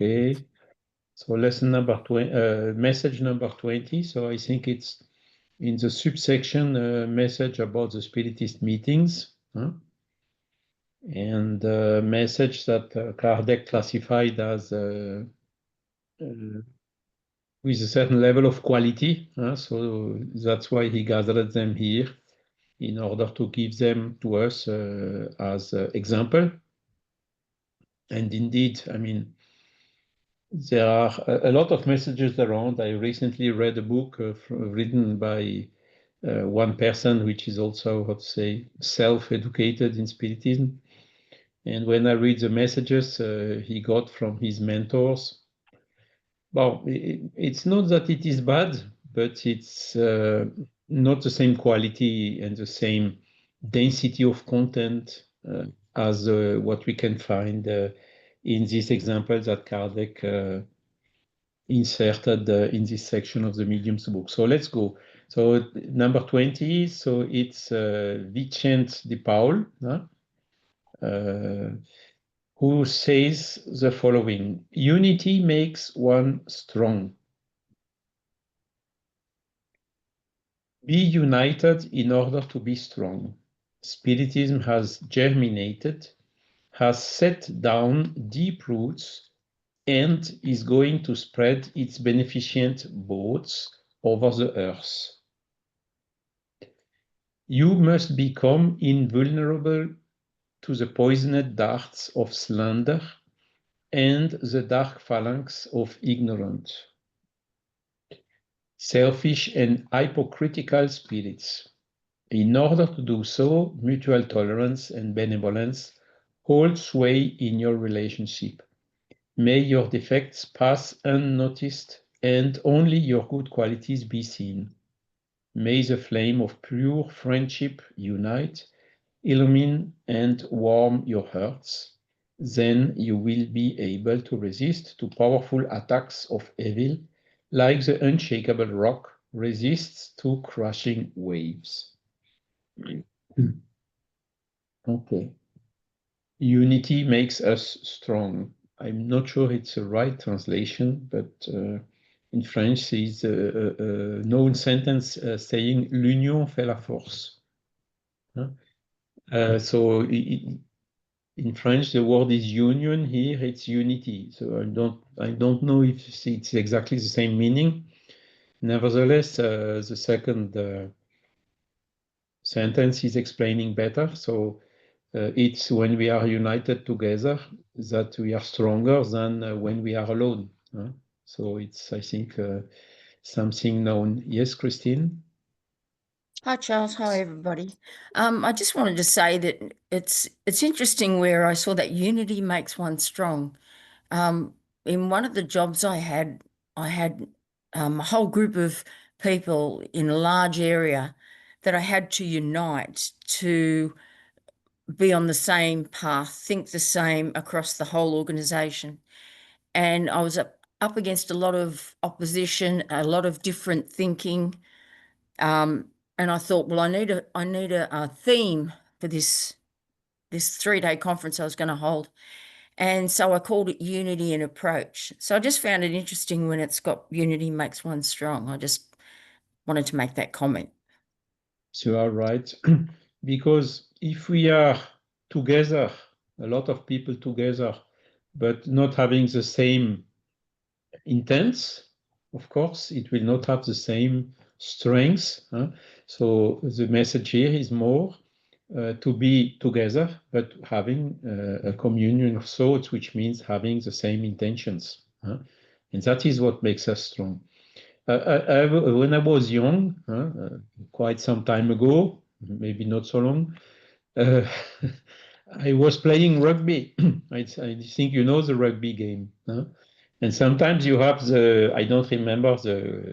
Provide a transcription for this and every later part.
Okay. So lesson number 20, message number 20. So I think it's in the subsection message about the spiritist meetings. And message that Kardec classified as with a certain level of quality. So that's why he gathered them here in order to give them to us as example. And indeed, I mean, there are a lot of messages around. I recently read a book written by one person, which is also, how to say, self-educated in Spiritism. And when I read the messages he got from his mentors, well, it's not that it is bad, but it's not the same quality and the same density of content as what we can find in this example that Kardec inserted in this section of the Mediums book. So let's go. So number 20, so it's Vicente de Paul, who says the following: unity makes one strong. Be united in order to be strong. Spiritism has germinated, has set down deep roots, and is going to spread its beneficent boughs over the earth. You must become invulnerable to the poisoned darts of slander and the dark phalanx of ignorance. Selfish and hypocritical spirits. In order to do so, mutual tolerance and benevolence hold sway in your relationship. May your defects pass unnoticed and only your good qualities be seen. May the flame of pure friendship unite, illumine and warm your hearts. Then you will be able to resist to powerful attacks of evil, like the unshakable rock resists to crushing waves. Okay. Unity makes us strong. I'm not sure it's the right translation, but in French, it's a known sentence saying "l'union fait la force." So in French, the word is union. Here, it's unity. So I don't know if it's exactly the same meaning. Nevertheless, the second sentence is explaining better. So it's when we are united together that we are stronger than when we are alone. So it's, I think, something known. Yes, Christine? Hi, Charles. Hi, everybody. I just wanted to say that it's interesting where I saw that unity makes one strong. In one of the jobs I had a whole group of people in a large area that I had to unite to be on the same path, think the same across the whole organization. And I was up against a lot of opposition, a lot of different thinking. And I thought, well, I need a theme for this 3-day conference I was going to hold. And so I called it Unity and Approach. So I just found it interesting when it's got unity makes one strong. I just wanted to make that comment. So you are right. Because if we are together, a lot of people together, but not having the same intents, of course, it will not have the same strength. So the message here is more to be together, but having a communion of thoughts, which means having the same intentions. And that is what makes us strong. When I was young, quite some time ago, maybe not so long, I was playing rugby. I think you know the rugby game. And sometimes you have I don't remember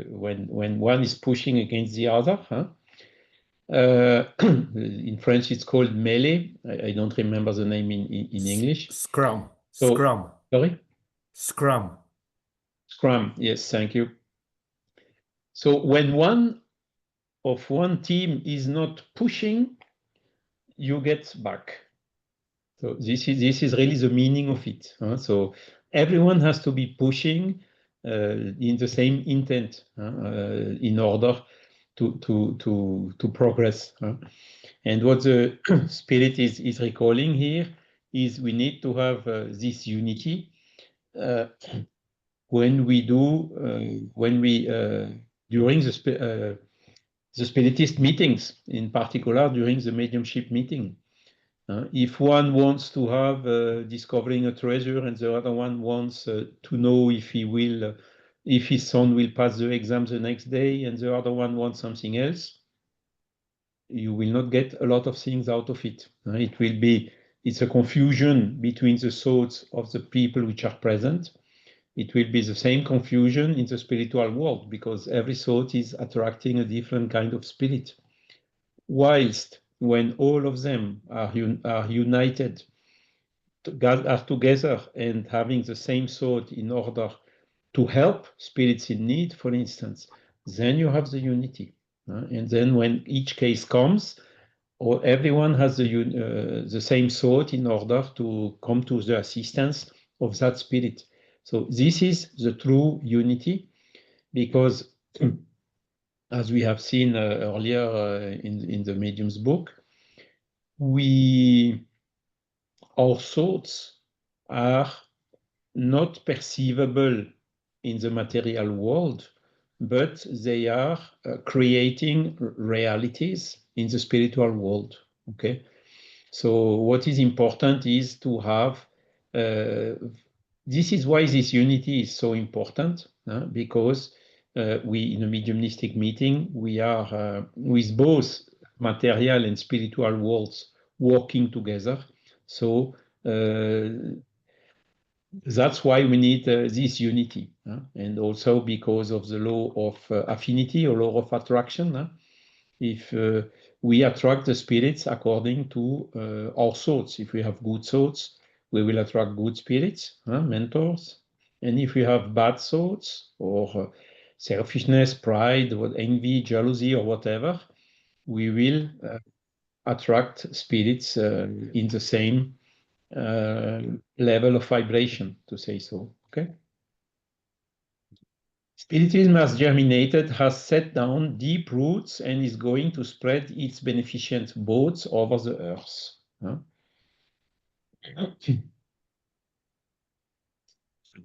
when one is pushing against the other. In French, it's called melee. I don't remember the name in English. Scrum. So, Scrum. Sorry? Scrum. Scrum, yes, thank you. So when one team is not pushing, you get back. So this is really the meaning of it. So everyone has to be pushing in the same intent in order to progress. And what the spirit is recalling here is we need to have this unity when we during the spiritist meetings, in particular during the mediumship meeting. If one wants to have discovering a treasure and the other one wants to know if if his son will pass the exam the next day, and the other one wants something else, you will not get a lot of things out of it. It's a confusion between the thoughts of the people which are present. It will be the same confusion in the spiritual world, because every thought is attracting a different kind of spirit. Whilst when all of them are united, are together and having the same thought in order to help spirits in need, for instance, then you have the unity. And then when each case comes, or everyone has the same thought in order to come to the assistance of that spirit. So this is the true unity, because as we have seen earlier in the medium's book, our thoughts are not perceivable in the material world, but they are creating realities in the spiritual world. Okay, so what is important is to have. This is why this unity is so important, because we, in a mediumistic meeting, we are with both material and spiritual worlds working together. So that's why we need this unity, and also because of the law of affinity or law of attraction. If we attract the spirits according to our thoughts. If we have good thoughts, we will attract good spirits, mentors. And if we have bad thoughts or selfishness, pride, or envy, jealousy, or whatever, we will attract spirits in the same level of vibration, to say so. Okay. Spiritism has germinated, has set down deep roots, and is going to spread its beneficent boats over the earth.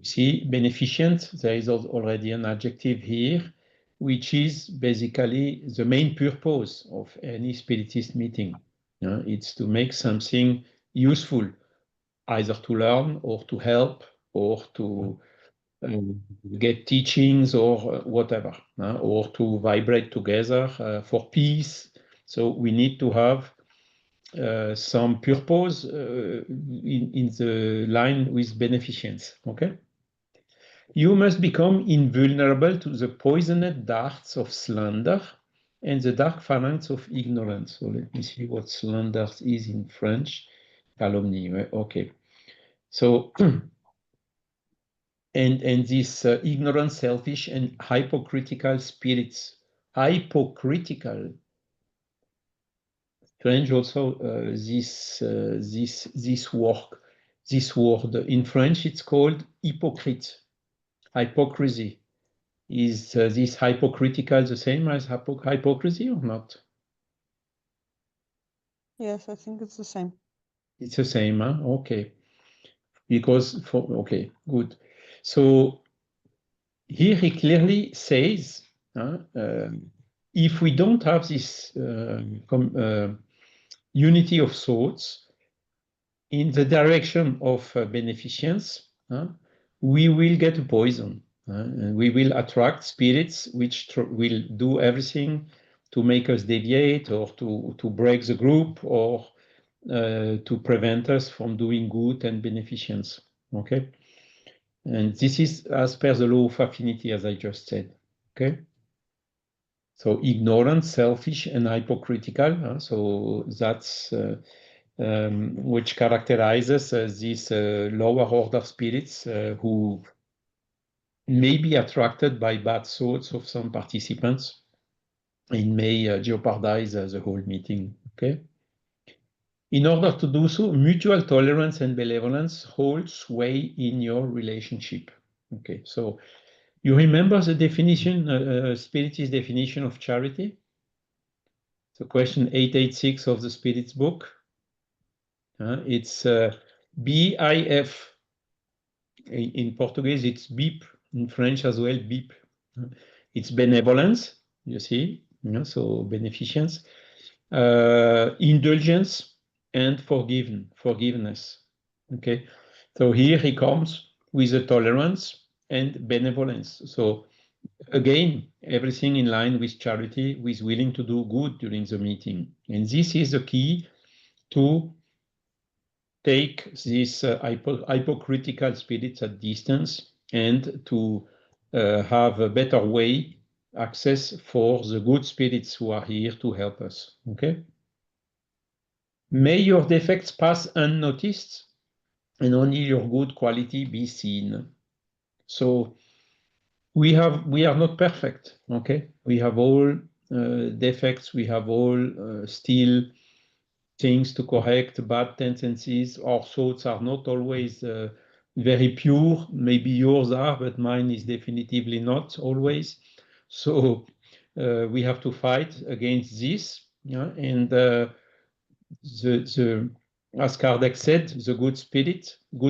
See, beneficent, there is already an adjective here, which is basically the main purpose of any spiritist meeting. It's to make something useful, either to learn or to help or to get teachings or whatever, or to vibrate together for peace. So we need to have some purpose in the line with beneficence. Okay. You must become invulnerable to the poisoned darts of slander and the dark phalanx of ignorance. So let me see what slander is in French. Calumny. Okay. So and these ignorant, selfish, and hypocritical spirits. Hypocritical. Strange also this word in French it's called hypocrite. Hypocrisy. Is this hypocritical the same as hypocrisy or not? Yes, I think it's the same. It's the same, huh? Okay. Because okay, good. So here he clearly says, if we don't have this unity of thoughts in the direction of beneficence, we will get a poison, and we will attract spirits which will do everything to make us deviate or to break the group or to prevent us from doing good and beneficence. Okay. And this is as per the law of affinity, as I just said. Okay. So ignorant, selfish, and hypocritical. So that's which characterizes these lower order spirits who may be attracted by bad thoughts of some participants and may jeopardize the whole meeting. Okay. In order to do so, mutual tolerance and benevolence hold sway in your relationship. Okay, so you remember the definition, Spiritist definition of charity? So question 886 of the Spirit's book. It's BIF. In Portuguese, it's BIP. In French as well, BIP. It's benevolence, you see, so beneficence, indulgence, and forgiveness. Okay, so here he comes with a tolerance and benevolence. So again, everything in line with charity, with willing to do good during the meeting. And this is the key to take these hypocritical spirits at distance and to have a better way access for the good spirits who are here to help us. Okay. May your defects pass unnoticed and only your good quality be seen. So we are not perfect. Okay. We have all defects. We have all still things to correct, bad tendencies. Our thoughts are not always very pure. Maybe yours are, but mine is definitively not always. So we have to fight against this. Yeah? And as Kardec said, the good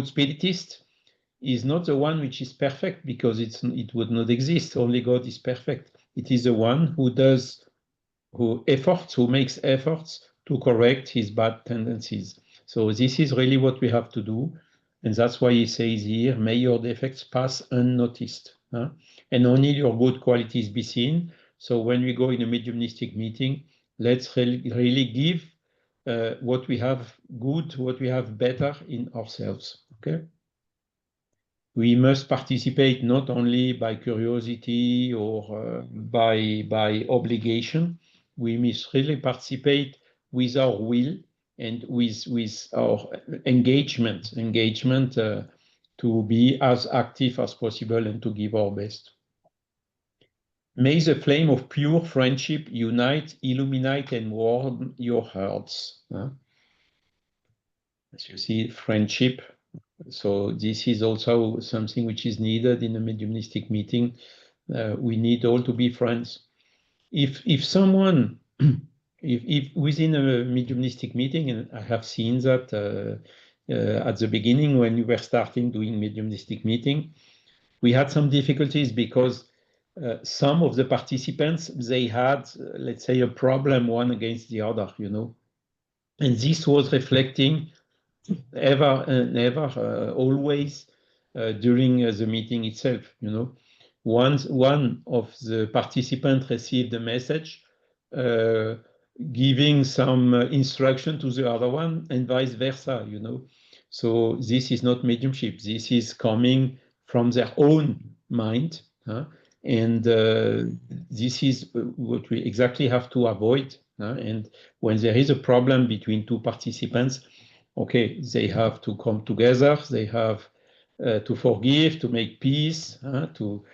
spiritist, is not the one which is perfect, because it would not exist. Only God is perfect. It is the one who makes efforts to correct his bad tendencies. So this is really what we have to do. And that's why he says here, may your defects pass unnoticed, and only your good qualities be seen. So when we go in a mediumistic meeting, let's really give what we have good, what we have better in ourselves. Okay. We must participate not only by curiosity or by obligation. We must really participate with our will and with our engagement to be as active as possible and to give our best. May the flame of pure friendship unite, illuminate, and warm your hearts. As you see, friendship. So this is also something which is needed in a mediumistic meeting. We need all to be friends. If someone, if within a mediumistic meeting, and I have seen that at the beginning when we were starting doing mediumistic meeting, we had some difficulties because some of the participants, they had, let's say, a problem one against the other, and this was reflecting always during the meeting itself. Once one of the participants received a message giving some instruction to the other one, and vice versa. So this is not mediumship. This is coming from their own mind, and this is what we exactly have to avoid. And when there is a problem between two participants, okay, they have to come together. They have to forgive, to make peace, to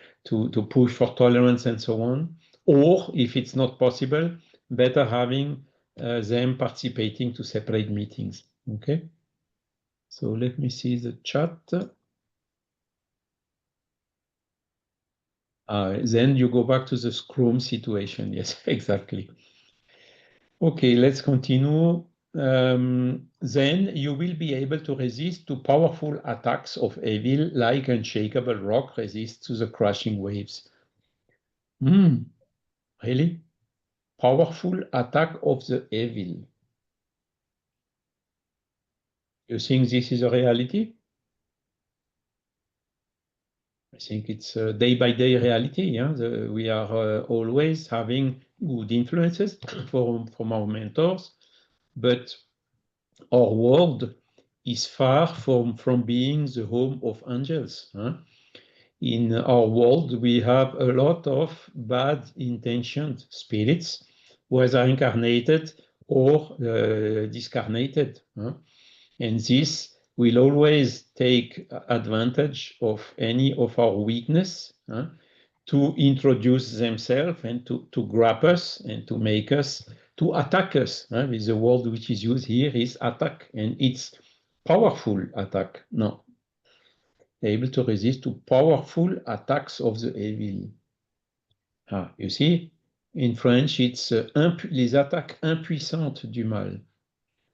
push for tolerance and so on. Or if it's not possible, better having them participating to separate meetings. Okay. So let me see the chat. Then you go back to the Scrum situation. Yes, exactly. Okay, let's continue. Then you will be able to resist to powerful attacks of evil, like unshakable rock resists to the crashing waves. Really? Powerful attack of the evil. You think this is a reality? I think it's a day-by-day reality. Yeah, we are always having good influences from our mentors, but our world is far from being the home of angels. In our world, we have a lot of bad intentioned spirits, whether incarnated or discarnated. And this will always take advantage of any of our weakness to introduce themselves and to grab us and to make us to attack us. With the word which is used here is attack, and it's powerful attack. No, able to resist to powerful attacks of the evil. You see, in French, it's les attaques impuissantes du mal.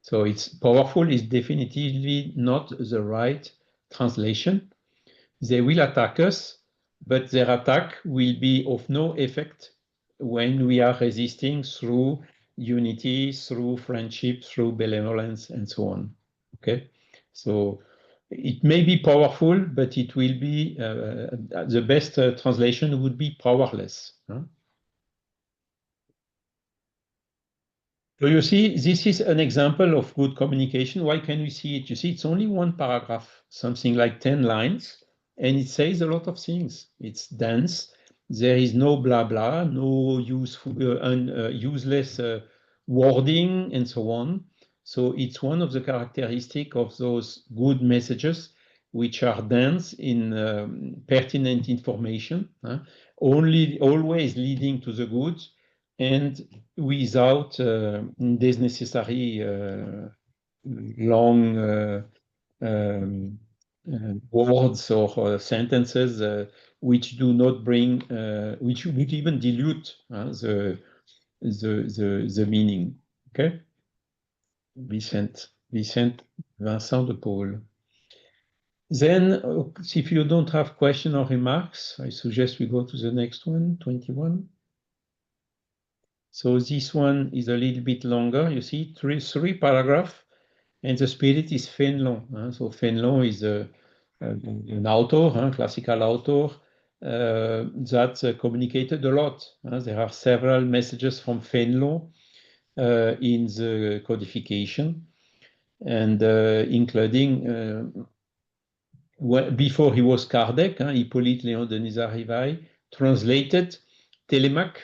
So it's powerful is definitively not the right translation. They will attack us, but their attack will be of no effect when we are resisting through unity, through friendship, through benevolence, and so on. Okay, so it may be powerful, but it will be the best translation would be powerless. So you see, this is an example of good communication. Why can we see it? You see, it's only one paragraph, something like 10 lines, and it says a lot of things. It's dense. There is no blah blah, no useful, useless wording, and so on. So it's one of the characteristics of those good messages, which are dense in pertinent information, always leading to the good, and without these necessary long words or sentences which do not bring, which would even dilute the meaning. Okay, Vincent Vincent de Paul. Then, if you don't have question or remarks, I suggest we go to the next one, 21. So this one is a little bit longer. You see, three paragraphs, and the spirit is Fénelon. So Fénelon is an author, classical author, that communicated a lot. There are several messages from Fénelon in the codification, and including before he was Kardec, Hippolyte Léon Denis Rivail translated Télémaque,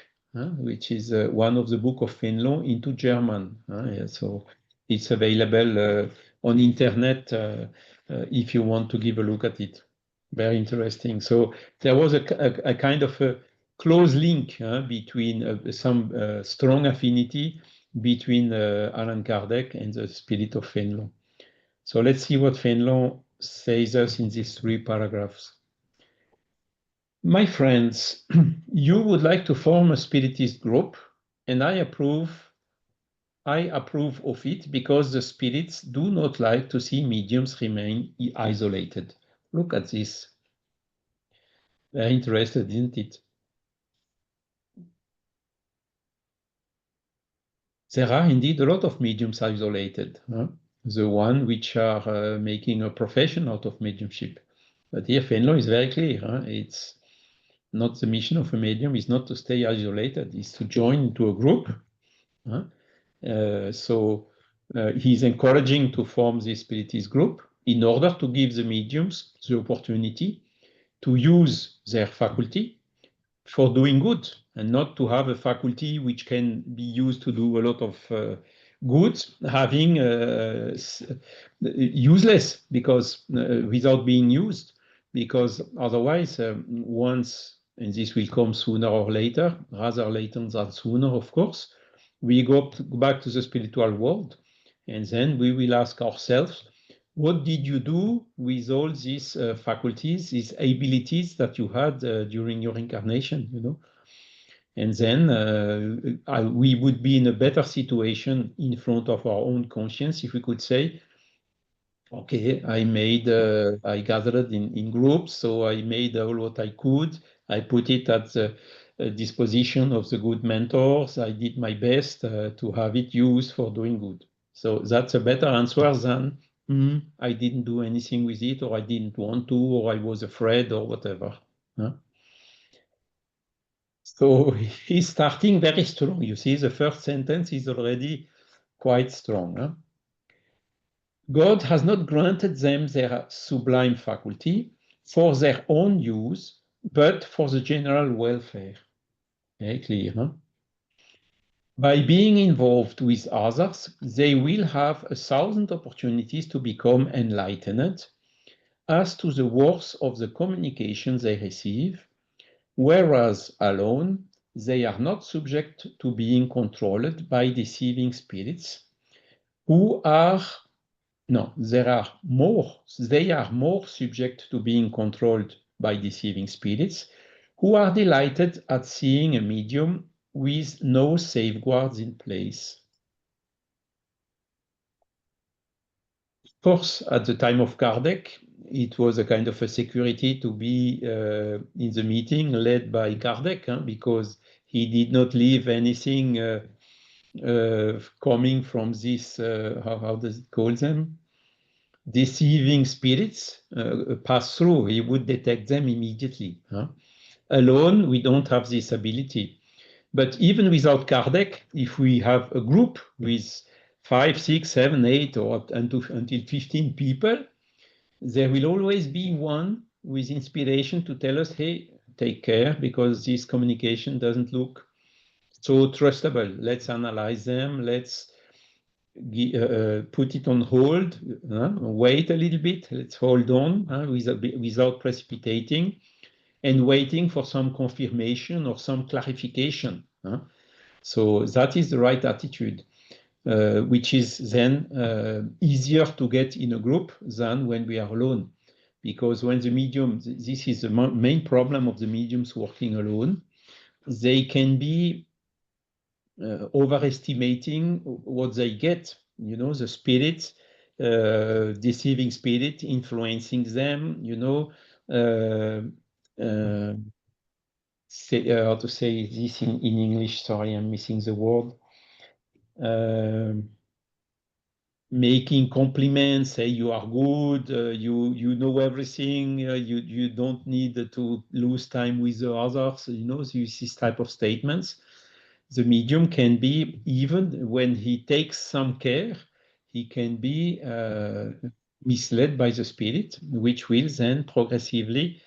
which is one of the book of Fénelon, into German. So it's available on internet if you want to give a look at it. Very interesting. So there was a kind of a close link between some strong affinity between Allan Kardec and the spirit of Fénelon. So let's see what Fénelon says us in these 3 paragraphs. My friends, you would like to form a spiritist group, and I approve of it because the spirits do not like to see mediums remain isolated. Look at this. Very interested, isn't it? There are indeed a lot of mediums isolated. The one which are making a profession out of mediumship. But here Fénelon is very clear. It's not the mission of a medium is not to stay isolated, it's to join into a group. So he's encouraging to form this spiritist group in order to give the mediums the opportunity to use their faculty for doing good, and not to have a faculty which can be used to do a lot of good, having useless because without being used, because otherwise once, and this will come sooner or later, rather later than sooner, of course, we go back to the spiritual world, and then we will ask ourselves, what did you do with all these faculties, these abilities that you had during your incarnation, And then we would be in a better situation in front of our own conscience if we could say, okay, I gathered in groups, so I made all what I could. I put it at the disposition of the good mentors. I did my best to have it used for doing good. So that's a better answer than I didn't do anything with it, or I didn't want to, or I was afraid, or whatever. So he's starting very strong. You see, the first sentence is already quite strong. God has not granted them their sublime faculty for their own use, but for the general welfare. Very clear. By being involved with others, they will have 1,000 opportunities to become enlightened as to the worth of the communication they receive, whereas alone they are not subject to being controlled by deceiving spirits who are, no, they are more subject to being controlled by deceiving spirits who are delighted at seeing a medium with no safeguards in place. Of course, at the time of Kardec, it was a kind of a security to be in the meeting led by Kardec, because he did not leave anything coming from this, how does it call them? Deceiving spirits pass through. He would detect them immediately. Alone, we don't have this ability. But even without Kardec, if we have a group with 5, 6, 7, 8, or until 15 people, there will always be one with inspiration to tell us, hey, take care, because this communication doesn't look so trustable. Let's analyze them. Let's put it on hold, wait a little bit. Let's hold on without precipitating and waiting for some confirmation or some clarification. So that is the right attitude, which is then easier to get in a group than when we are alone. Because when the medium, this is the main problem of the mediums working alone, they can be overestimating what they get, the spirit, deceiving spirit influencing them, how to say this in English, sorry, I'm missing the word. Making compliments, say you are good, you know everything, you don't need to lose time with the others, this type of statements. The medium can be, even when he takes some care, he can be misled by the spirit, which will then progressively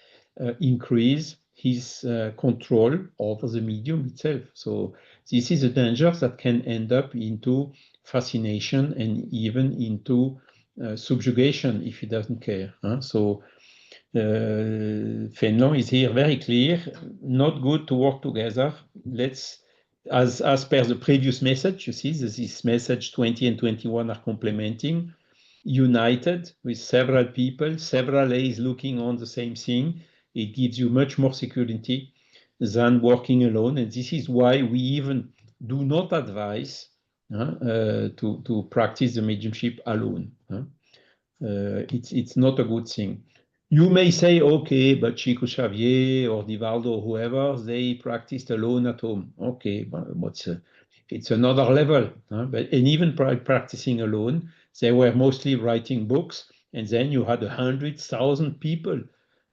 increase his control over the medium itself. So this is a danger that can end up into fascination and even into subjugation if he doesn't care. So Fénelon is here very clear, not good to work together. Let's, as per the previous message, you see, this message 20 and 21 are complementing, united with several people, several eyes looking on the same thing. It gives you much more security than working alone. And this is why we even do not advise to practice the mediumship alone. It's not a good thing. You may say, okay, but Chico Xavier or Divaldo or whoever, they practiced alone at home. Okay, but it's another level. And even practicing alone, they were mostly writing books, and then you had 100,000 people,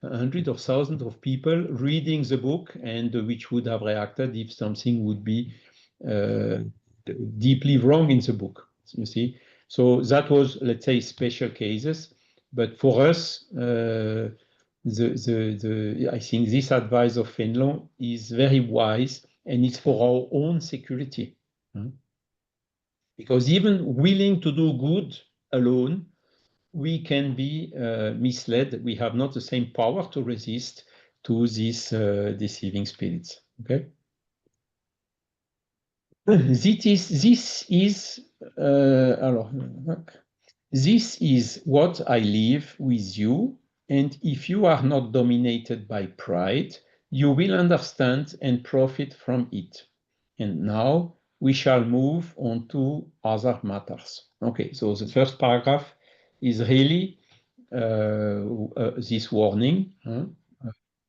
100 of thousands of people reading the book, and which would have reacted if something would be deeply wrong in the book, you see. So that was, let's say, special cases. But for us, I think this advice of Fénelon is very wise, and it's for our own security. Because even willing to do good alone, we can be misled. We have not the same power to resist to these deceiving spirits. Okay. This is what I leave with you, and if you are not dominated by pride, you will understand and profit from it. And now we shall move on to other matters. Okay, so the first paragraph is really this warning.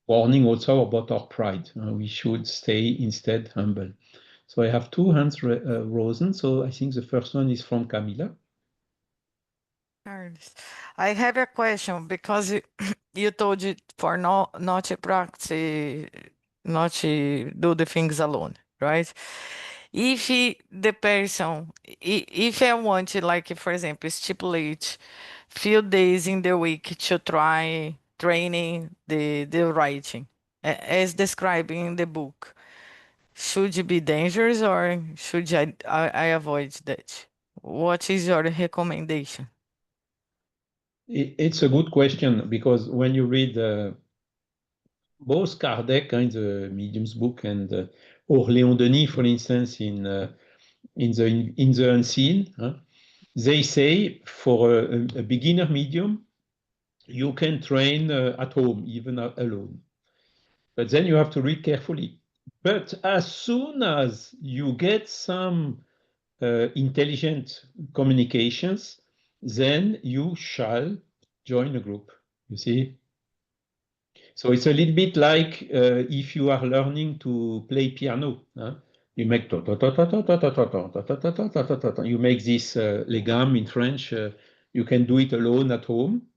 Warning also about our pride. We should stay instead humble. So I have two hands risen. So I think the first one is from Camila. Carlos, I have a question because you told it for not to practice, not to do the things alone, right? If the person, if I want to, like, for example, stipulate few days in the week to try training the writing, as described in the book, should it be dangerous or should I avoid that? What is your recommendation? It's a good question, because when you read both Kardec in the Medium's book and or Léon Denis, for instance, in the Unseen. They say for a beginner medium, you can train at home, even alone. But then you have to read carefully. But as soon as you get some intelligent communications, then you shall join a group. You see? So it's a little bit like if you are learning to play piano. You make you make this les gammes in French. You can do it alone at home,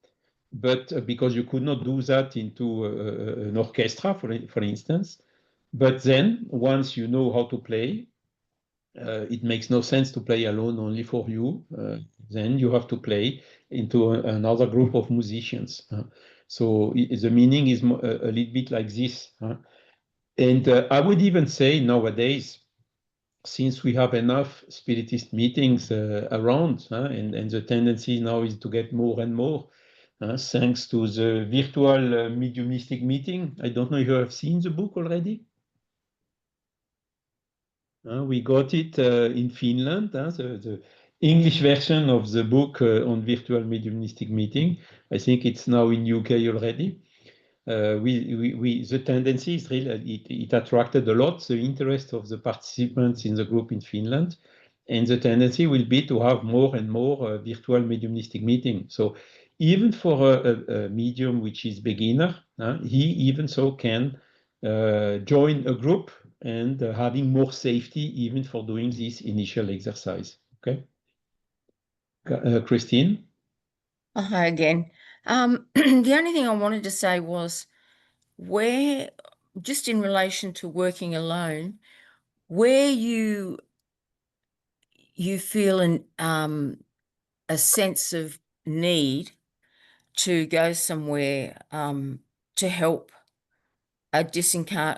but because you could not do that into an orchestra, for instance. But then once you know how to play, it makes no sense to play alone only for you. Then you have to play into another group of musicians. So the meaning is a little bit like this. And I would even say nowadays, since we have enough spiritist meetings around, and the tendency now is to get more and more, thanks to the virtual mediumistic meeting. I don't know if you have seen the book already. We got it in Finland, the English version of the book on virtual mediumistic meeting. I think it's now in UK already. The tendency is really, it attracted a lot the interest of the participants in the group in Finland. And the tendency will be to have more and more virtual mediumistic meeting. So even for a medium which is beginner, he even so can join a group and having more safety even for doing this initial exercise. Okay, Christine? Hi again. The only thing I wanted to say was where, just in relation to working alone, where you feel a sense of need to go somewhere to help a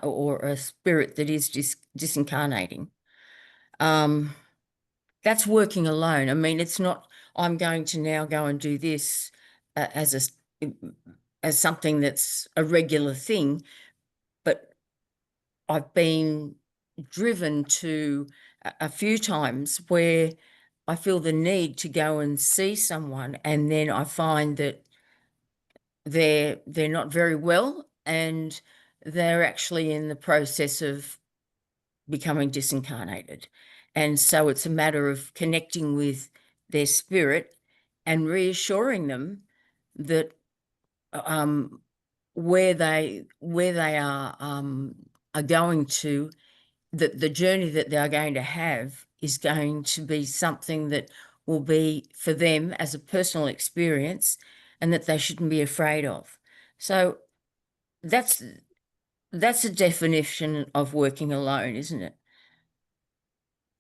or a spirit that is disincarnating. That's working alone. I mean, it's not, I'm going to now go and do this as something that's a regular thing, but I've been driven to a few times where I feel the need to go and see someone, and then I find that they're not very well, and they're actually in the process of becoming disincarnated. And so it's a matter of connecting with their spirit and reassuring them that where they are going to, that the journey that they're going to have is going to be something that will be for them as a personal experience, and that they shouldn't be afraid of. So that's a definition of working alone, isn't it?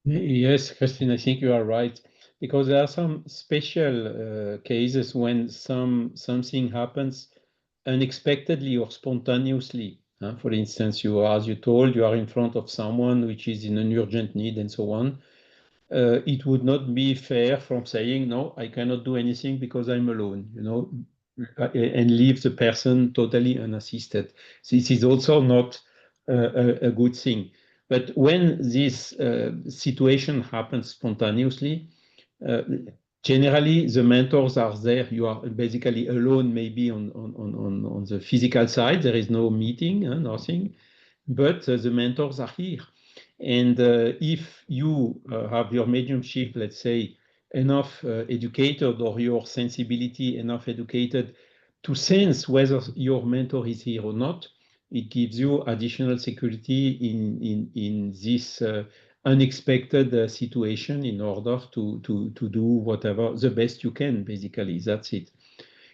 Yes, Christine, I think you are right, because there are some special cases when something happens unexpectedly or spontaneously. For instance, as you told, you are in front of someone which is in an urgent need and so on. It would not be fair from saying, no, I cannot do anything because I'm alone, and leave the person totally unassisted. This is also not a good thing. But when this situation happens spontaneously, generally the mentors are there. You are basically alone, maybe on the physical side. There is no meeting, nothing, but the mentors are here. And if you have your mediumship, let's say, enough educated, or your sensibility enough educated to sense whether your mentor is here or not, it gives you additional security in this unexpected situation in order to do whatever the best you can, basically. That's it.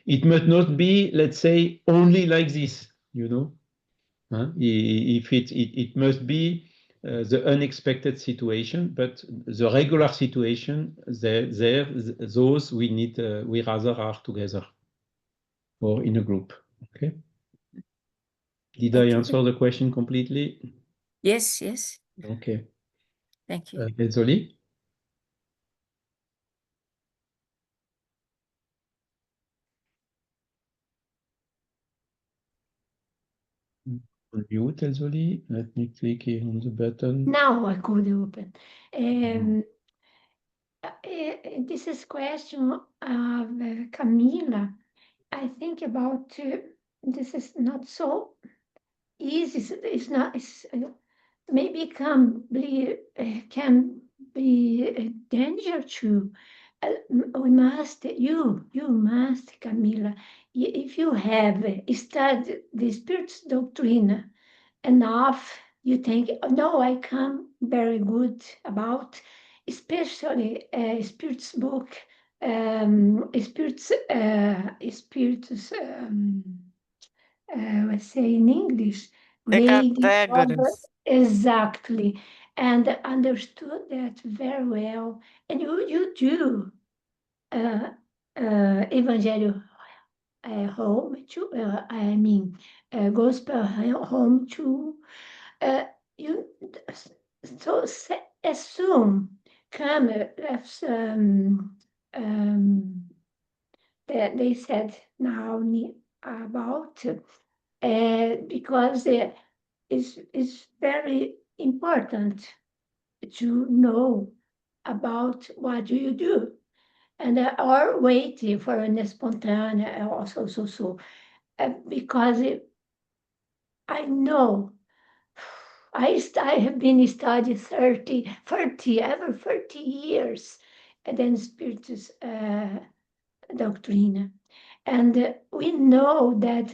It must not be, let's say, only like this, If it must be the unexpected situation, but the regular situation, those we need, we rather are together or in a group. Okay. Did I answer the question completely? Yes, yes. Okay. Thank you. Désolé. Unmute, Elzoli. Let me click here on the button. Now I could open. This is question of Camila. I think about this is not so easy. It's not. It's, maybe can be a danger too. We must. You must, Camila. If you have studied the Spirit's doctrine enough, you think, oh, no, I come very good about, especially Spirit's book, Spirit's, let's say in English, The made categories. exactly, and understood that very well. And you do Evangelio home too. I mean, gospel home too. You so assume come that they said now about because it's very important to know about what do you do and or waiting for an spontaneous also because I know I have been studying 30 years and then Spiritus doctrine. And we know that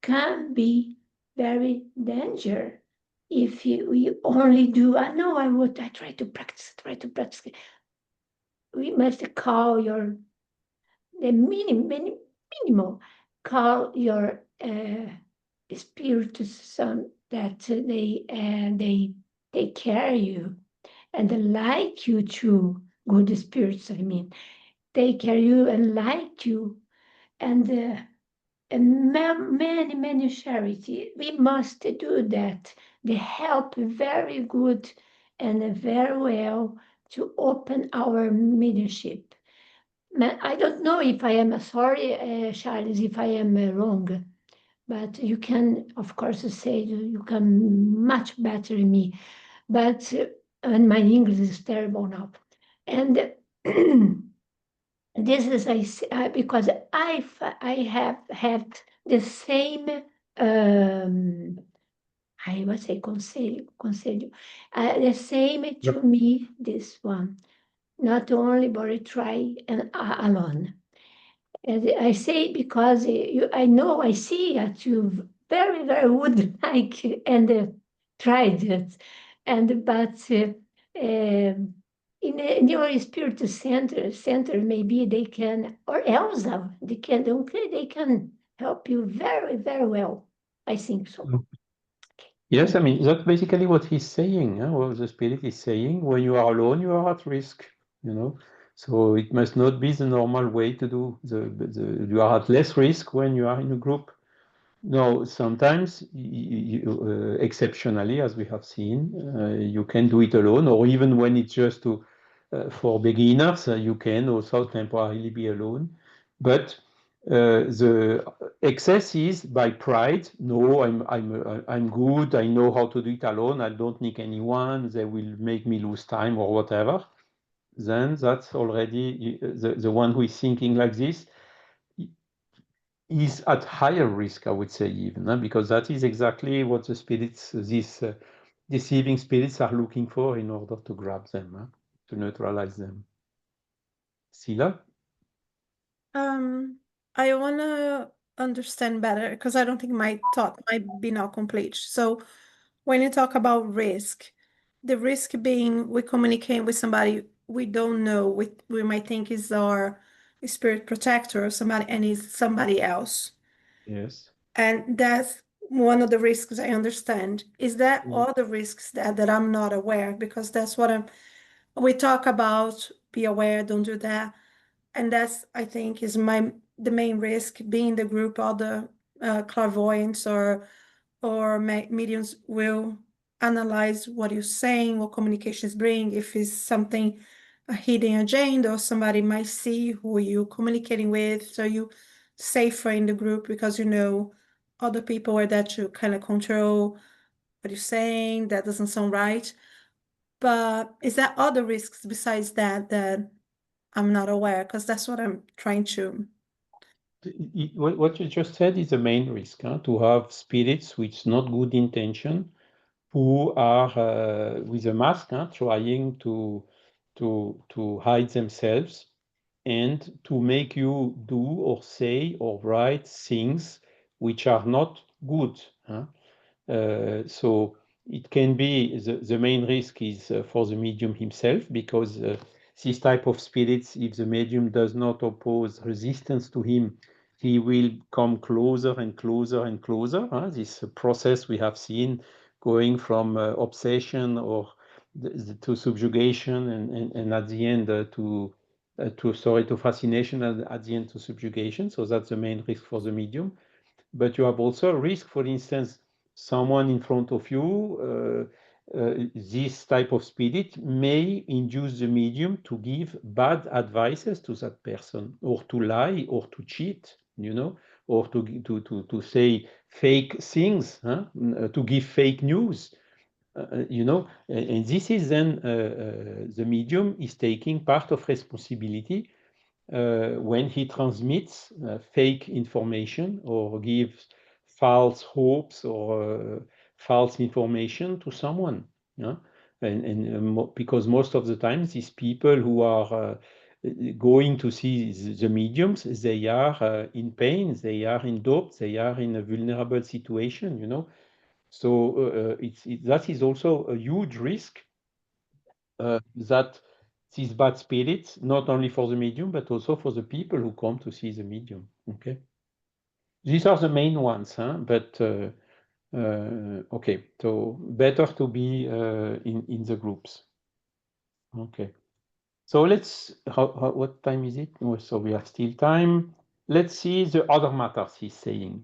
can be very danger if we only do, I try to practice. We must call the minimal, call your spiritus son that they take care of you and like you too, good spirits, I mean, take care of you and like you, and many charity. We must do that. They help very good and very well to open our mediumship. I don't know if I am sorry, Charles, if I am wrong, but you can, of course, say you can much better than me. But and my English is terrible now, and this is because I have had the same. I would say conselho, the same to me this one. Not only but I try and alone. And I say because I know I see that you very would like and tried it, and but in your spirit center maybe they can, or Elsa they can help you very well. I think so. Yes, I mean, that's basically what he's saying. What the Spirit is saying. When you are alone, you are at risk, you know. So it must not be the normal way to do. You are at less risk when you are in a group. No, sometimes, exceptionally, as we have seen, you can do it alone, or even when it's just for beginners, you can also temporarily be alone. But the excess is by pride. No, I'm good. I know how to do it alone. I don't need anyone. They will make me lose time or whatever. Then that's already the one who is thinking like this is at higher risk, I would say, even, because that is exactly what the spirits, these deceiving spirits, are looking for in order to grab them, to neutralize them. Sila? I want to understand better because I don't think my thought might be not complete. So when you talk about risk, the risk being we communicate with somebody we don't know, we might think is our spirit protector or somebody, and is somebody else. Yes. And that's one of the risks I understand. Is there other risks that I'm not aware? Because that's what we talk about, be aware, don't do that. And that's, I think, is the main risk, being the group, all the clairvoyants or mediums will analyze what you're saying, what communications bring, if it's something, a hidden agenda, or somebody might see who you're communicating with, so you safer in the group because you know other people are there to kind of control what you're saying, that doesn't sound right. But is there other risks besides that that I'm not aware? Because that's what I'm trying to. What you just said is the main risk, to have spirits with not good intention, who are with a mask, trying to hide themselves and to make you do or say or write things which are not good. So it can be the main risk is for the medium himself, because this type of spirits, if the medium does not oppose resistance to him, he will come closer and closer and closer. This process we have seen going from obsession or to subjugation and at the end to fascination and at the end to subjugation. So that's the main risk for the medium. But you have also a risk, for instance, someone in front of you, this type of spirit may induce the medium to give bad advices to that person, or to lie, or to cheat, or to say fake things, to give fake news. And this is then the medium is taking part of responsibility when he transmits fake information or gives false hopes or false information to someone. Because most of the time, these people who are going to see the mediums, they are in pain, they are in doubt, they are in a vulnerable situation, So that is also a huge risk that these bad spirits, not only for the medium, but also for the people who come to see the medium. Okay. These are the main ones, but okay, so better to be in the groups. Okay. So let's, what time is it? Oh, so we have still time. Let's see the other matters he's saying.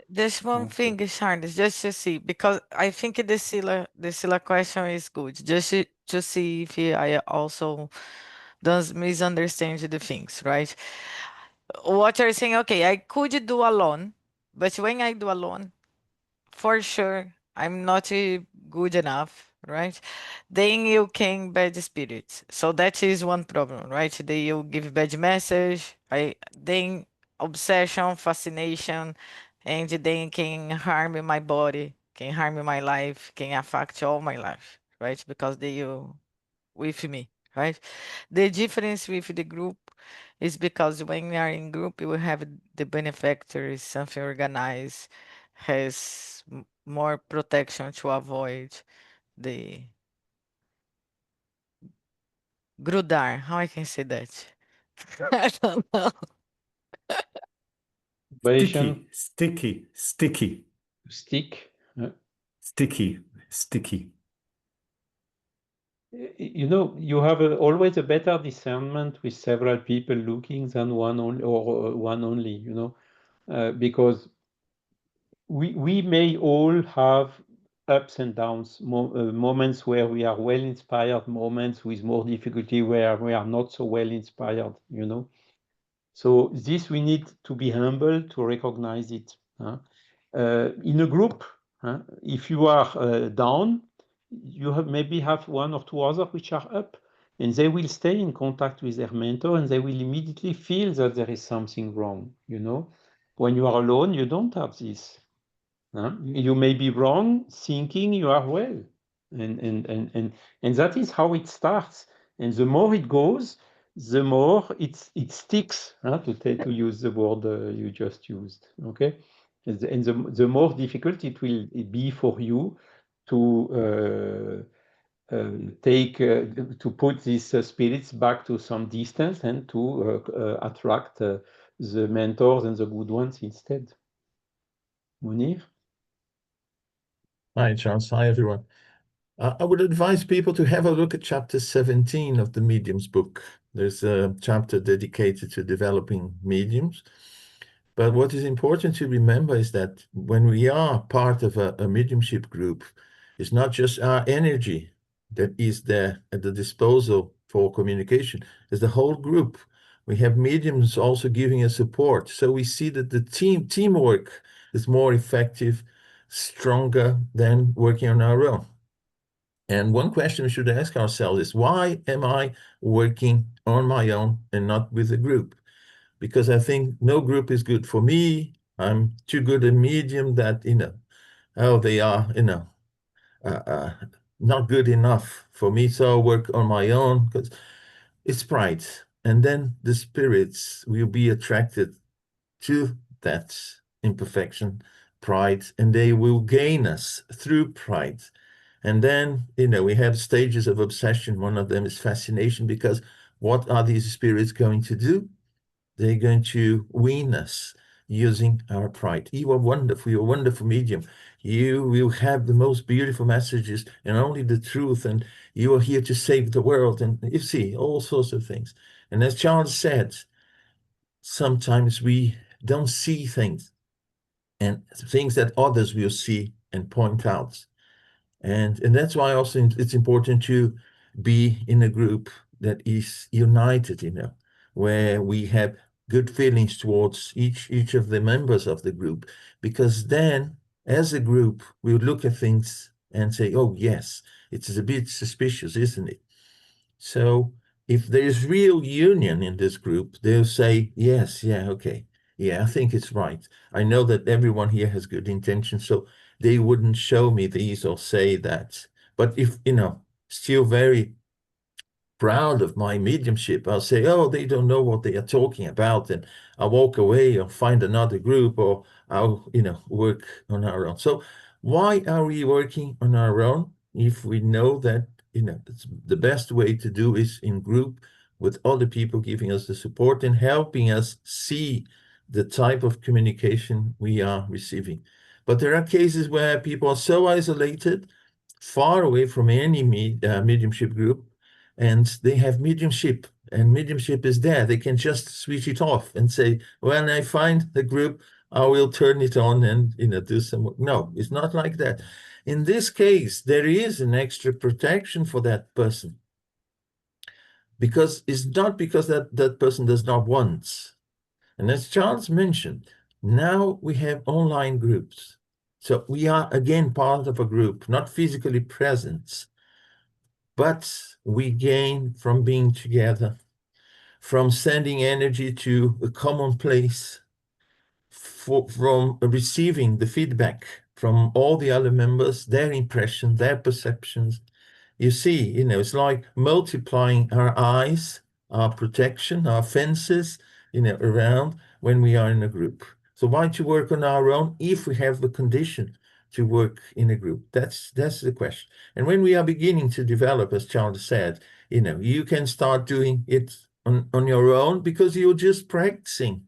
There's one thing, Charles, just to see, because I think the Sila question is good, just to see if I also does misunderstand the things, right? What you're saying, okay, I could do alone, but when I do alone, for sure, I'm not good enough, right? Then you can bad spirits. So that is one problem, right? Then you give bad message, then obsession, fascination, and then can harm my body, can harm my life, can affect all my life, right? Because they you with me, right? The difference with the group is because when we are in group, we will have the benefactors, something organized, has more protection to avoid the grudar. How I can say that? I don't know. Sticky, Sticky, sticky, stick. sticky, sticky. You have always a better discernment with several people looking than one only, or one only, because we may all have ups and downs, moments where we are well inspired, moments with more difficulty where we are not so well inspired, So this we need to be humble to recognize it. In a group, if you are down, you maybe have one or two others which are up, and they will stay in contact with their mentor, and they will immediately feel that there is something wrong. When you are alone, you don't have this. You may be wrong thinking you are well, and that is how it starts. And the more it goes, the more it sticks. To use the word you just used. Okay, and the more difficult it will be for you to to put these spirits back to some distance and to attract the mentors and the good ones instead. Munir? Hi, Charles. Hi, everyone. I would advise people to have a look at chapter 17 of the Mediums book. There's a chapter dedicated to developing mediums. But what is important to remember is that when we are part of a mediumship group, it's not just our energy that is there at the disposal for communication. It's the whole group. We have mediums also giving us support. So we see that the teamwork is more effective, stronger than working on our own. And one question we should ask ourselves is, why am I working on my own and not with a group? Because I think no group is good for me. I'm too good a medium that, oh, they are, uh, uh, not good enough for me. So I work on my own because it's pride. And then the spirits will be attracted to that imperfection, pride, and they will gain us through pride. And then, we have stages of obsession. One of them is fascination, because what are these spirits going to do? They're going to win us using our pride. You are wonderful. You're a wonderful medium. You will have the most beautiful messages and only the truth. And you are here to save the world. And you see all sorts of things. And as Charles said, sometimes we don't see things, and things that others will see and point out. And that's why also it's important to be in a group that is united, where we have good feelings towards each of the members of the group, because then as a group we look at things and say, oh yes, it is a bit suspicious, isn't it? So if there is real union in this group, they'll say, yes, yeah, okay, yeah, I think it's right. I know that everyone here has good intentions, so they wouldn't show me these or say that. But if, still very proud of my mediumship, I'll say, oh, they don't know what they are talking about, and I'll walk away or find another group, or I'll, work on our own. So why are we working on our own if we know that, it's the best way to do is in group with other people giving us the support and helping us see the type of communication we are receiving. But there are cases where people are so isolated, far away from any mediumship group, and they have mediumship, and mediumship is there. They can just switch it off and say, when I find the group, I will turn it on and do some work. No, it's not like that. In this case, there is an extra protection for that person, because it's not because that person does not want. And as Charles mentioned, now we have online groups. So we are again part of a group, not physically present, but we gain from being together, from sending energy to a common place, from receiving the feedback from all the other members, their impression, their perceptions. You see, it's like multiplying our eyes, our protection, our fences, around when we are in a group. So why to work on our own if we have the condition to work in a group? That's the question. And when we are beginning to develop, as Charles said, you can start doing it on your own because you're just practicing,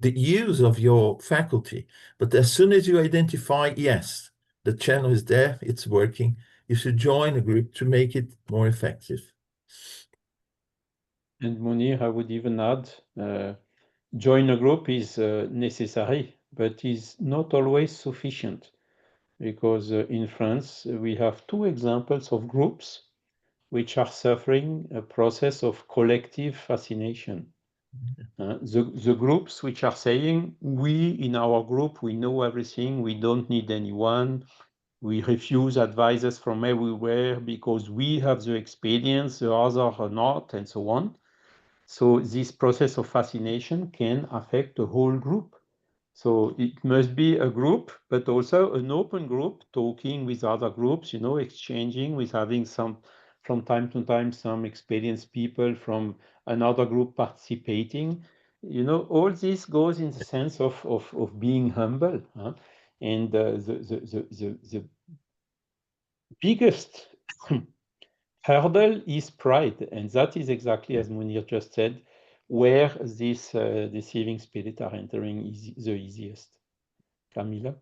the use of your faculty. But as soon as you identify, yes, the channel is there, it's working, you should join a group to make it more effective. And Munir, I would even add, join a group is necessary, but is not always sufficient, because in France we have two examples of groups which are suffering a process of collective fascination. The groups which are saying, we in our group, we know everything, we don't need anyone, we refuse advices from everywhere because we have the experience, the others are not, and so on. So this process of fascination can affect the whole group. So it must be a group, but also an open group, talking with other groups, exchanging, with having from time to time, some experienced people from another group participating. All this goes in the sense of being humble. And the biggest hurdle is pride. And that is exactly as Munir just said, where these deceiving spirits are entering the easiest. Camila?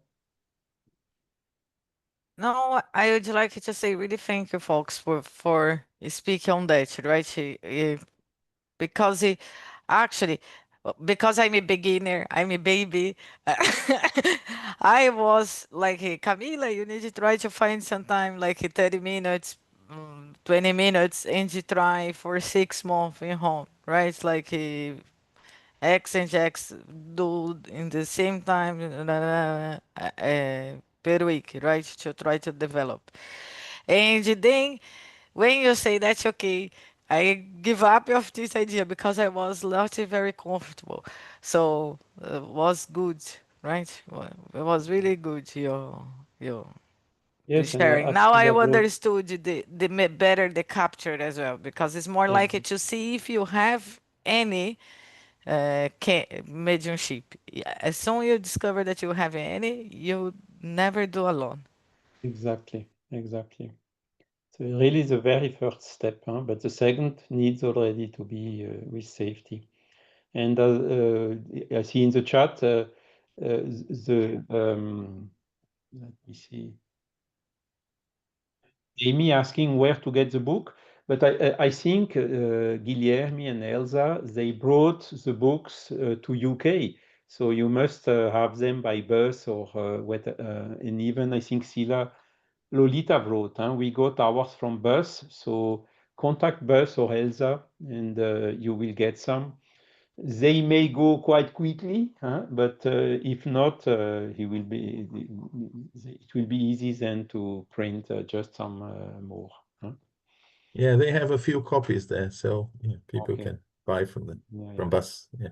No, I would like to say really thank you, folks, for speaking on that, right? Because actually, because I'm a beginner, I'm a baby, I was like, Camila, you need to try to find some time, like 30 minutes, 20 minutes, and you try for 6 months in home, right? Like, X and X do in the same time per week, right? To try to develop. And then when you say that's okay, I give up of this idea because I was not very comfortable. So was good, right? It was really good your the Yes, and sharing. I Now think I that was understood better the capture as well because it's more like it to see if you have any mediumship. As soon you discover that you have any, you never do alone. exactly. So really the very first step, but the second needs already to be with safety. And I see in the chat let me see, Amy asking where to get the book. But I think Guilherme and Elsa, they brought the books to UK. So you must have them by bus or and even I think Lolita wrote, we got ours from bus. So contact bus or Elsa and you will get some. They may go quite quickly, but if not, it will be easy then to print just some more. Yeah, they have a few copies there, so people Okay. can buy from them Yeah, from yeah. us. Yeah.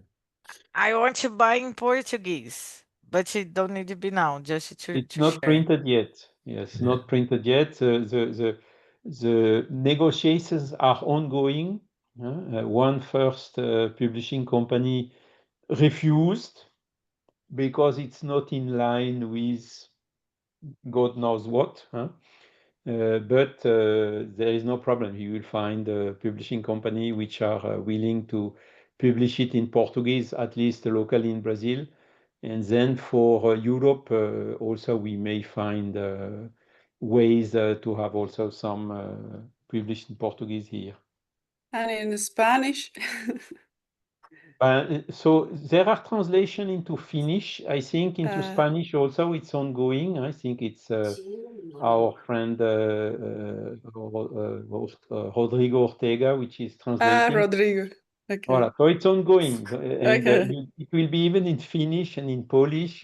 I want to buy in Portuguese, but it don't need to be now, just It's to not share. printed yet. Yes, Yeah. not printed yet. The negotiations are ongoing. One first publishing company refused because it's not in line with God knows what. But there is no problem. You will find a publishing company which are willing to publish it in Portuguese, at least locally in Brazil. And then for Europe, also we may find ways to have also some published in Portuguese here. And in Spanish? So there are translation into Finnish. I think into Spanish also it's ongoing. I think it's our friend Rodrigo Ortega, which is translating. Rodrigo. Okay. Voilà, so it's ongoing, and Okay. it will be even in Finnish and in Polish.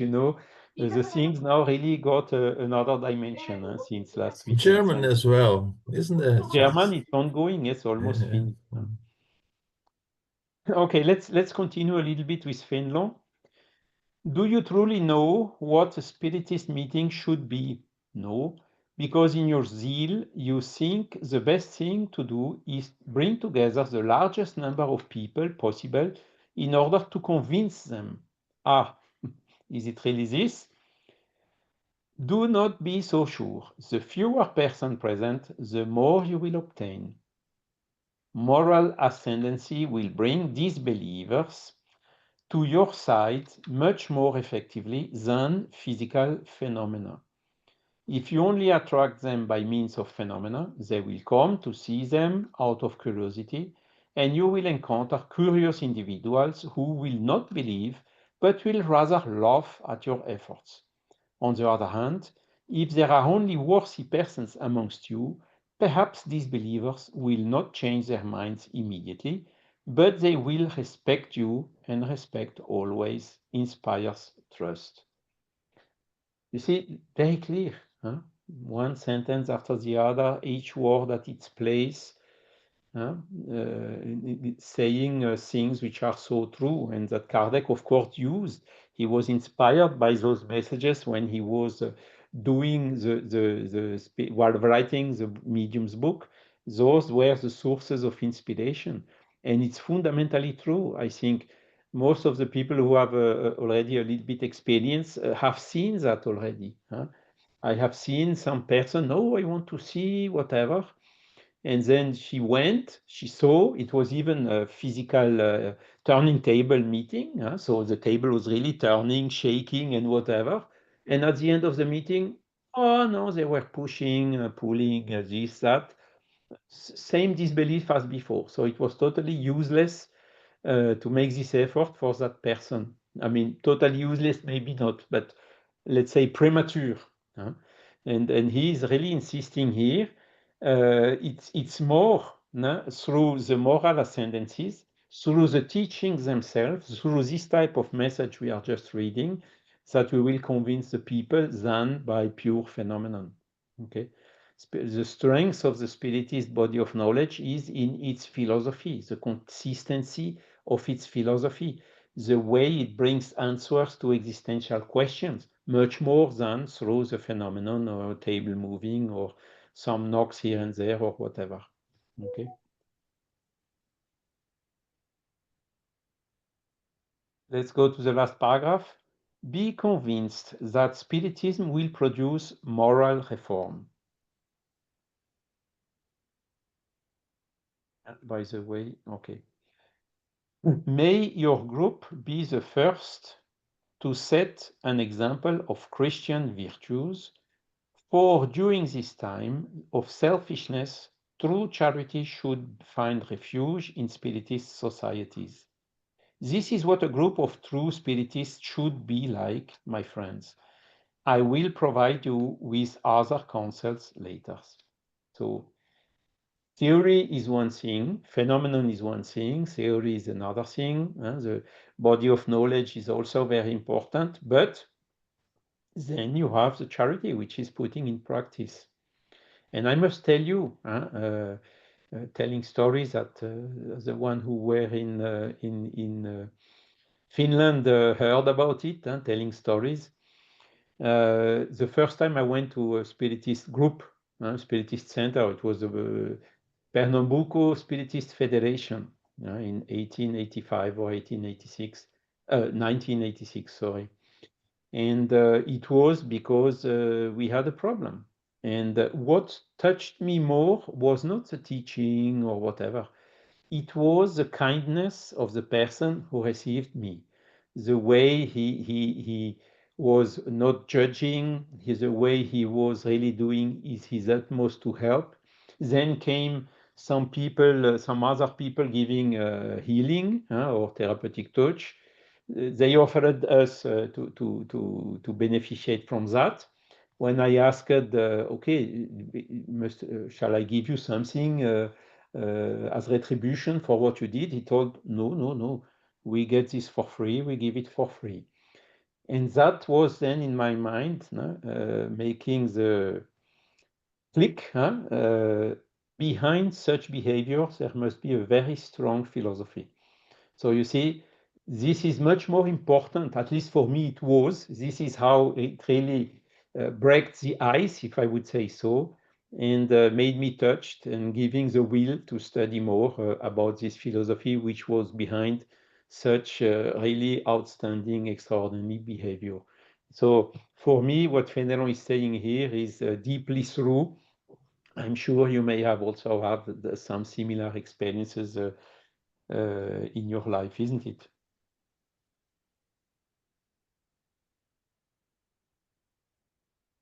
The things now really got another dimension since last weekend. German as well, isn't there? German, it's ongoing. Yes, almost finished. Okay, let's continue a little bit with Fénelon. Do you truly know what a spiritist meeting should be? No, because in your zeal, you think the best thing to do is bring together the largest number of people possible in order to convince them. Ah, is it really this? Do not be so sure. The fewer persons present, the more you will obtain. Moral ascendancy will bring disbelievers to your side much more effectively than physical phenomena. If you only attract them by means of phenomena, they will come to see them out of curiosity, and you will encounter curious individuals who will not believe, but will rather laugh at your efforts. On the other hand, if there are only worthy persons amongst you, perhaps these believers will not change their minds immediately, but they will respect you, and respect always inspires trust. You see, very clear. One sentence after the other, each word at its place, saying things which are so true, and that Kardec, of course, used. He was inspired by those messages when he was doing while writing the medium's book. Those were the sources of inspiration, and it's fundamentally true. I think most of the people who have already a little bit experience have seen that already. I have seen some person, oh, I want to see whatever. And then she went, she saw, it was even a physical turning table meeting. So the table was really turning, shaking, and whatever. And at the end of the meeting, oh no, they were pushing, pulling, this, that. Same disbelief as before. So it was totally useless to make this effort for that person. I mean, totally useless, maybe not, but let's say premature. And he is really insisting here. It's more through the moral ascendancies. through the teachings themselves, through this type of message we are just reading, that we will convince the people than by pure phenomenon. Okay, the strength of the Spiritist body of knowledge is in its philosophy, the consistency of its philosophy, the way it brings answers to existential questions, much more than through the phenomenon or table moving or some knocks here and there or whatever. Okay. Let's go to the last paragraph. Be convinced that Spiritism will produce moral reform. By the way, okay. May your group be the first to set an example of Christian virtues, for during this time of selfishness, true charity should find refuge in Spiritist societies. This is what a group of true Spiritists should be like, my friends. I will provide you with other counsels later. So theory is one thing, phenomenon is one thing, theory is another thing. The body of knowledge is also very important, but then you have the charity, which is putting in practice. And I must tell you, telling stories that the one who were in Finland heard about it, telling stories. The first time I went to a Spiritist group, Spiritist center, it was the Pernambuco Spiritist Federation in 1885 or 1886, 1986, sorry. And it was because we had a problem. And what touched me more was not the teaching or whatever. It was the kindness of the person who received me, the way he was not judging, the way he was really doing his utmost to help. Then came some people, some other people giving healing or therapeutic touch. They offered us to beneficiate from that. When I asked, okay, shall I give you something as retribution for what you did? He told, no, we get this for free, we give it for free. And that was then in my mind, making the click, behind such behaviors, there must be a very strong philosophy. So you see, this is much more important, at least for me it was. This is how it really broke the ice, if I would say so, and made me touched and giving the will to study more about this philosophy, which was behind such really outstanding, extraordinary behavior. So for me, what Fénelon is saying here is deeply through. I'm sure you may have also had some similar experiences in your life, isn't it?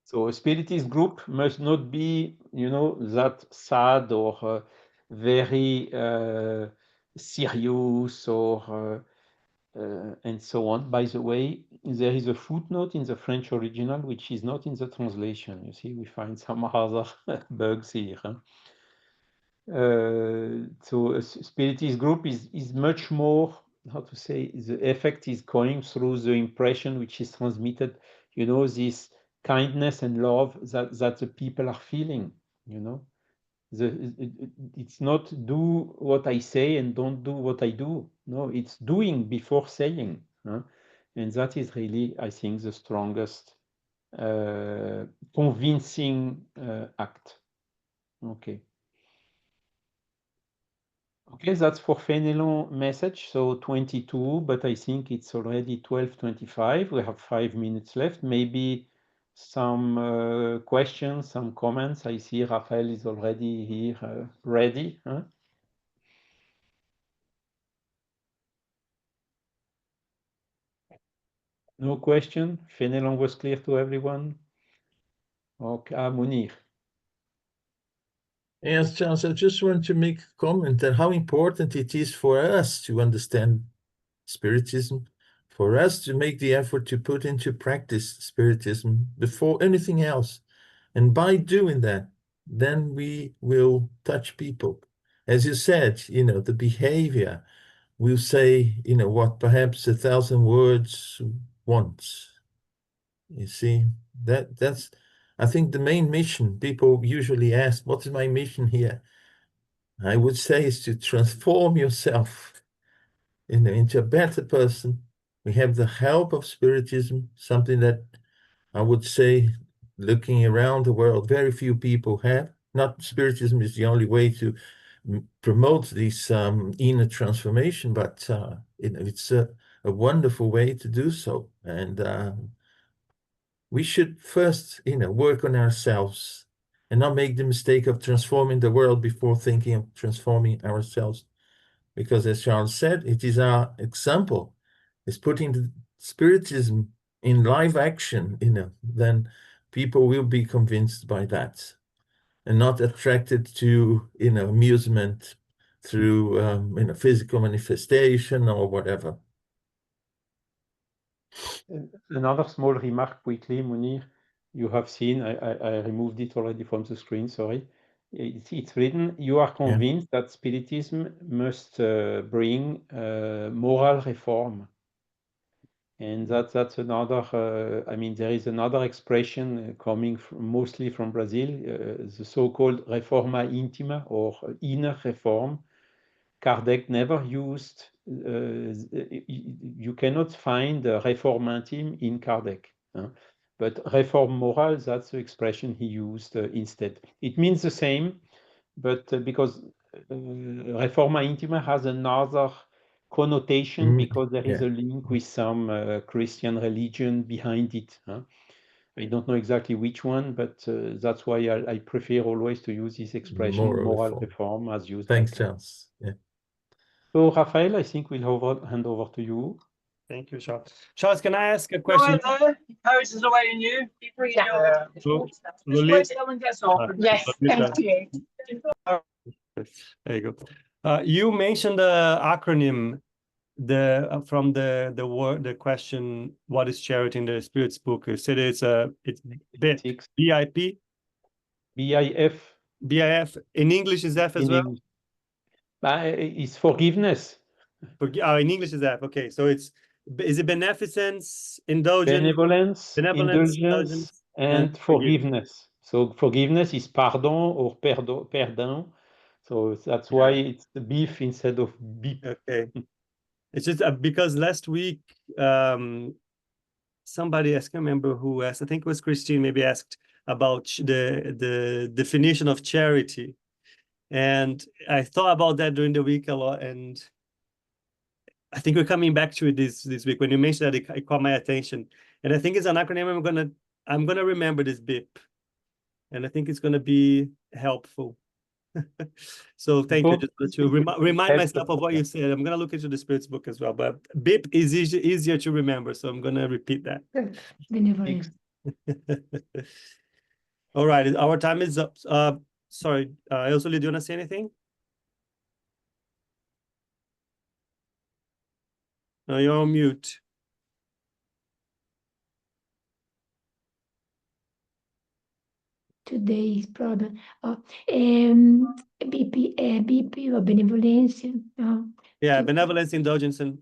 So a Spiritist group must not be, that sad or very serious or and so on. By the way, there is a footnote in the French original which is not in the translation. You see, we find some other bugs here. So a Spiritist group is much more, how to say, the effect is going through the impression which is transmitted, this kindness and love that the people are feeling, it's not do what I say and don't do what I do. No, it's doing before saying. And that is really, I think, the strongest convincing act. Okay. Okay, that's for Fénelon message, so 22, but I think it's already 12:25. We have 5 minutes left. Maybe some questions, some comments. I see Raphael is already here, ready. No question? Fénelon was clear to everyone? Okay, Munir. Yes, Charles, I just want to make a comment on how important it is for us to understand Spiritism, for us to make the effort to put into practice Spiritism before anything else. And by doing that, then we will touch people. As you said, the behavior, will say, you know, what perhaps 1,000 words won't. You see, that's, I think, the main mission. People usually ask, what is my mission here? I would say is to transform yourself, you know, into a better person. We have the help of Spiritism, something that I would say, looking around the world, very few people have. Not Spiritism is the only way to promote this inner transformation, but it's a wonderful way to do so. And we should first, you know, work on ourselves and not make the mistake of transforming the world before thinking of transforming ourselves. Because as Charles said, it is our example. It's putting the Spiritism in live action, you know, then people will be convinced by that and not attracted to, you know, amusement through, you know, physical manifestation or whatever. Another small remark quickly, Munir. You have seen, I removed it already from the screen, sorry. It's written, you are convinced that Spiritism must bring moral reform. And that's another, I mean, there is another expression coming mostly from Brazil, the so-called reforma intima or inner reform. Kardec never used, you cannot find reform intime in Kardec. But reform moral, that's the expression he used instead. It means the same, but because reforma intima has another connotation because there is a link with some Christian religion behind it. I don't know exactly which one, but that's why I prefer always to use this expression, moral reform, as used. Thanks, Charles. Yeah. So, Rafael, I think we'll hand over to you. Thank you, Charles. Charles, can I ask a question? Harris is awaiting you. Yeah. Yes, thank you. There you go. You mentioned the acronym from the question, what is charity in the Spirit's book? You said it's BIP, BIP, BIF. BIF. In English is F as well? It's forgiveness. In English is F. Okay, so is it beneficence, indulgence, benevolence, indulgence, and forgiveness. So forgiveness is pardon or perdon. So that's why it's the beef instead of beep. Okay. It's just because last week somebody, I can't remember who asked, I think it was Christine, maybe asked about the definition of charity. And I thought about that during the week a lot, and I think we're coming back to it this week. When you mentioned that, it caught my attention. And I think it's an acronym I'm gonna remember this BIP. And I think it's gonna be helpful. So thank you. Just to remind myself of what you said. I'm gonna look into the Spirit's book as well. But BIP is easier to remember, so I'm gonna repeat that. All right, our time is up. Sorry, Elsuli, do you wanna say anything? No, you're on mute. Today's problem. BP or benevolência. Yeah, benevolence, indulgence, and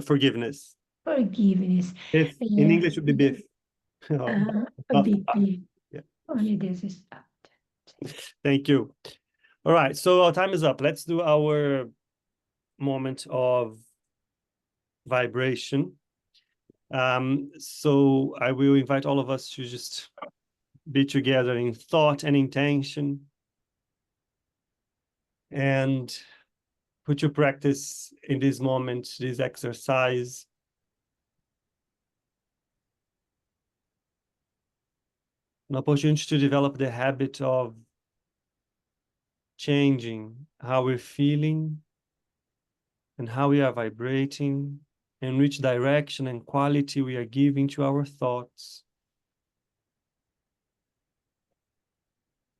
forgiveness. Forgiveness. If in English would be biff. BP. Yeah. Only this is up. Thank you. All right, so our time is up. Let's do our moment of vibration. So I will invite all of us to just be together in thought and intention, and put your practice in this moment, this exercise. An opportunity to develop the habit of changing how we're feeling and how we are vibrating, and which direction and quality we are giving to our thoughts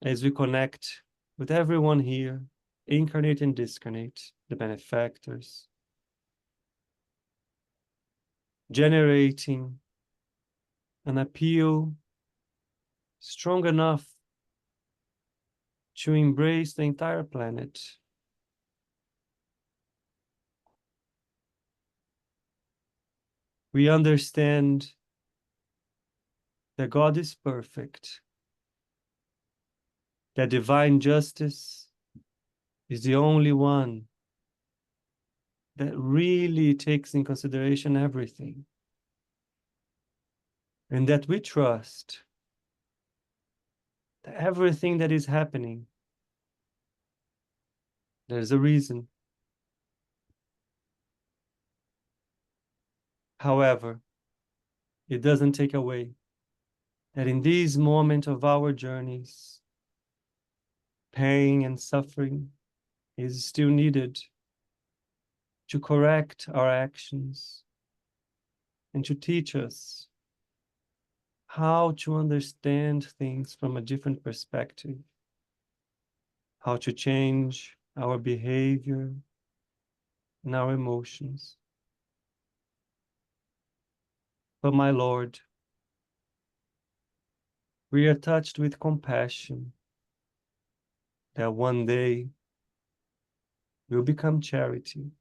as we connect with everyone here, incarnate and discarnate, the benefactors, generating an appeal strong enough to embrace the entire planet, we understand that God is perfect, that divine justice is the only one that really takes in consideration everything, and that we trust that everything that is happening, there's a reason. However, it doesn't take away that in these moments of our journeys, pain and suffering is still needed to correct our actions and to teach us how to understand things from a different perspective, how to change our behavior and our emotions. But my Lord, we are touched with compassion that one day will become charity.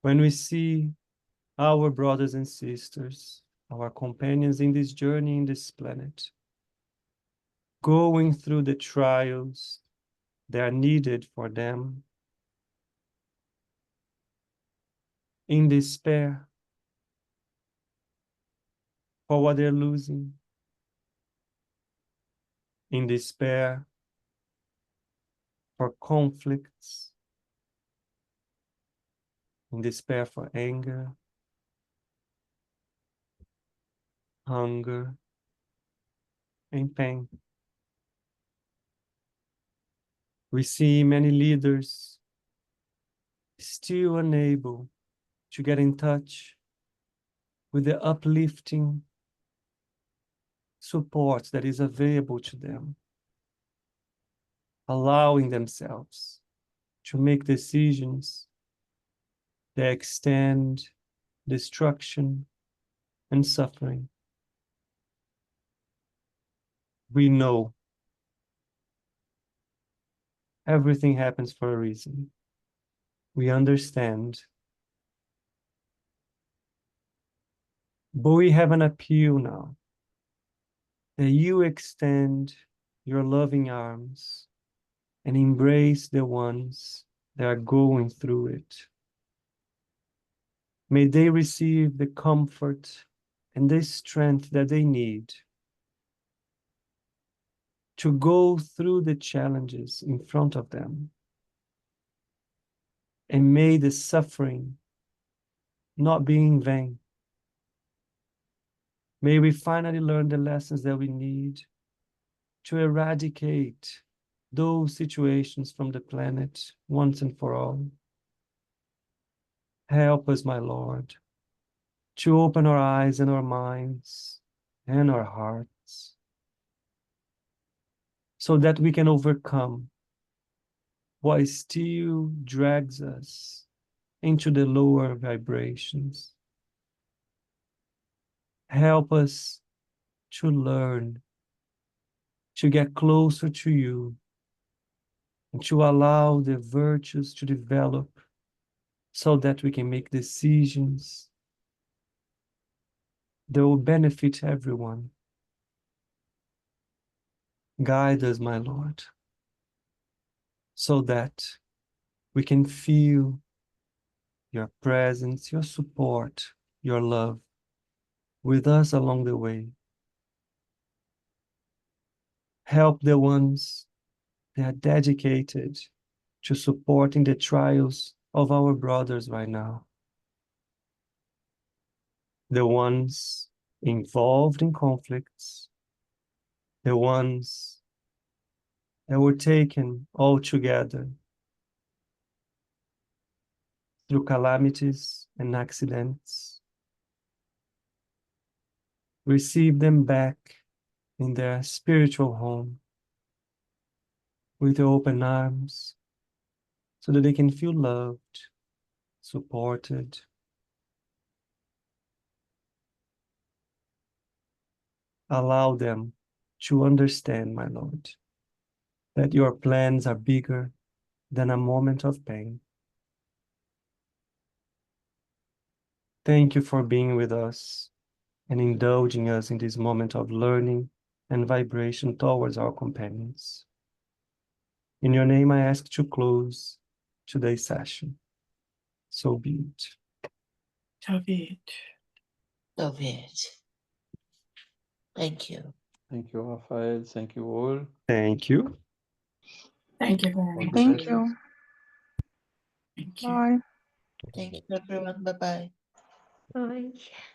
When we see our brothers and sisters, our companions in this journey in this planet, going through the trials that are needed for them, in despair for what they're losing, in despair for conflicts, in despair for anger, hunger, and pain. We see many leaders still unable to get in touch with the uplifting support that is available to them, allowing themselves to make decisions that extend destruction and suffering. We know everything happens for a reason. We understand. But we have an appeal now that you extend your loving arms and embrace the ones that are going through it. May they receive the comfort and the strength that they need to go through the challenges in front of them. And may the suffering not be in vain. May we finally learn the lessons that we need to eradicate those situations from the planet once and for all. Help us, my Lord, to open our eyes and our minds and our hearts so that we can overcome what still drags us into the lower vibrations. Help us to learn to get closer to you and to allow the virtues to develop so that we can make decisions that will benefit everyone. Guide us, my Lord, so that we can feel your presence, your support, your love with us along the way. Help the ones that are dedicated to supporting the trials of our brothers right now. The ones involved in conflicts, the ones that were taken all together through calamities and accidents. Receive them back in their spiritual home with open arms so that they can feel loved, supported. Allow them to understand, my Lord, that your plans are bigger than a moment of pain. Thank you for being with us and indulging us in this moment of learning and vibration towards our companions. In your name, I ask to close today's session. So be it. So be it. So be it. Thank you. Thank you, Raphael. Thank you all. Thank you. Thank you very much. Thank you. Thank you. Bye. Thank you, everyone. Bye-bye. Bye.